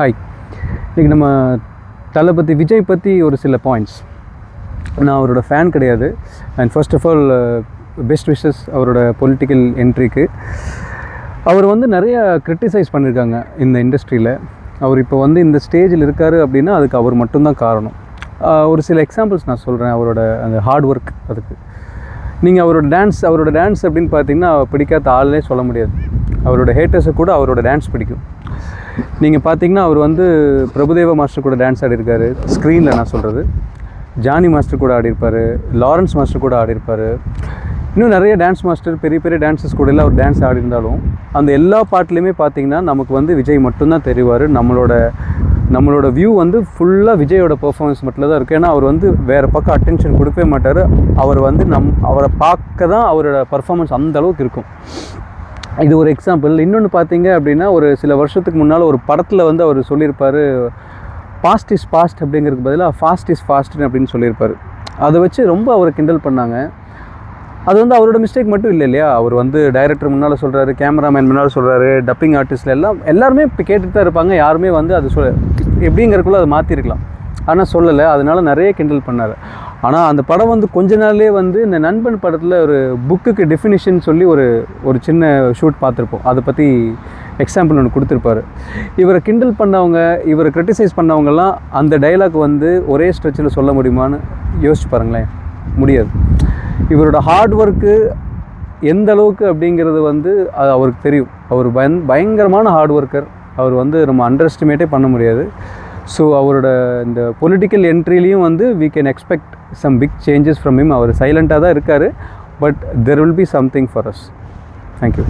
Hi, இன்றைக்கி நம்ம தளபதி விஜய் பற்றி ஒரு சில பாயிண்ட்ஸ். நான் அவரோட ஃபேன் கிடையாது. And first of all best wishes அவரோட பொலிட்டிக்கல் என்ட்ரிக்கு. அவர் நிறைய கிரிட்டிசைஸ் பண்ணியிருக்காங்க இந்த இண்டஸ்ட்ரியில். அவர் இப்போ இந்த ஸ்டேஜில் இருக்கார் அப்படின்னா அதுக்கு அவர் மட்டும்தான் காரணம். ஒரு சில எக்ஸாம்பிள்ஸ் நான் சொல்கிறேன். அவரோட அந்த ஹார்ட் ஒர்க், அதுக்கு நீங்கள் அவரோட டான்ஸ் அப்படின்னு பார்த்தீங்கன்னா பிடிக்காத ஆளே சொல்ல முடியாது. அவரோட ஹேட்டர்ஸை கூட அவரோட டான்ஸ் பிடிக்கும். நீங்கள் பார்த்தீங்கன்னா அவர் பிரபுதேவா மாஸ்டர் கூட டான்ஸ் ஆடிருக்காரு. ஸ்க்ரீனில் நான் சொல்கிறது, ஜானி மாஸ்டர் கூட ஆடிருப்பார், லாரன்ஸ் மாஸ்டர் கூட ஆடிருப்பார். இன்னும் நிறைய டான்ஸ் மாஸ்டர், பெரிய பெரிய டான்ஸஸ் கூட எல்லாம் அவர் டான்ஸ் ஆடிருந்தாலும் அந்த எல்லா பாட்டுலேயுமே பார்த்தீங்கன்னா நமக்கு விஜய் மட்டும்தான் தெரிவார். நம்மளோட வியூ ஃபுல்லாக விஜயோட பெர்ஃபார்மன்ஸ் மட்டும் தான் இருக்குது. ஏன்னா அவர் வேறு பக்கம் அட்டென்ஷன் கொடுக்கவே மாட்டார். அவர் அவரை பார்க்க தான் அவரோட பர்ஃபார்மன்ஸ் அந்த அளவுக்கு இருக்கும். இது ஒரு எக்ஸாம்பிள். இன்னொன்று பார்த்தீங்க அப்படின்னா, ஒரு சில வருஷத்துக்கு முன்னால் ஒரு படத்தில் அவர் சொல்லியிருப்பார், பாஸ்ட் இஸ் பாஸ்ட் அப்படிங்கிறதுக்கு பதிலாக ஃபாஸ்ட் இஸ் ஃபாஸ்ட்னு அப்படின்னு சொல்லியிருப்பார். அதை வச்சு ரொம்ப அவரை கிண்டல் பண்ணாங்க. அது அவரோட மிஸ்டேக் மட்டும் இல்லை இல்லையா. அவர் டைரக்டர் முன்னால் சொல்கிறாரு, கேமராமேன் முன்னால் சொல்கிறாரு, டப்பிங் ஆர்டிஸ்டில் எல்லாருமே இப்போ கேட்டுட்டு தான் இருப்பாங்க. யாருமே அது எப்படிங்கிறக்குள்ளே அதை மாற்றிருக்கலாம், ஆனால் சொல்லலை. அதனால் நிறைய கிண்டல் பண்ணார். ஆனால் அந்த படம் கொஞ்ச நாள்லேயே இந்த நண்பன் படத்தில் ஒரு புக்குக்கு டெஃபினிஷன் சொல்லி ஒரு சின்ன ஷூட் பார்த்துருப்போம். அதை பற்றி எக்ஸாம்பிள் ஒன்று கொடுத்துருப்பாரு. இவரை கிண்டல் பண்ணவங்க, இவரை கிரிட்டிசைஸ் பண்ணவங்கெல்லாம் அந்த டைலாக் ஒரே ஸ்ட்ரெச்சில் சொல்ல முடியுமான்னு யோசிச்சு பாருங்களேன். முடியாது. இவரோட ஹார்ட் ஒர்க்கு எந்த அளவுக்கு அப்படிங்கிறது அது அவருக்கு தெரியும். அவர் பயங்கரமான ஹார்ட் ஒர்க்கர். அவர் நம்ம அண்டர் எஸ்டிமேட்டே பண்ண முடியாது. ஸோ அவரோட இந்த பொலிட்டிக்கல் என்ட்ரிலையும் we can expect some big changes from him. அவர் சைலண்ட்டாக தான் இருக்கார். But there will be something for us. Thank you.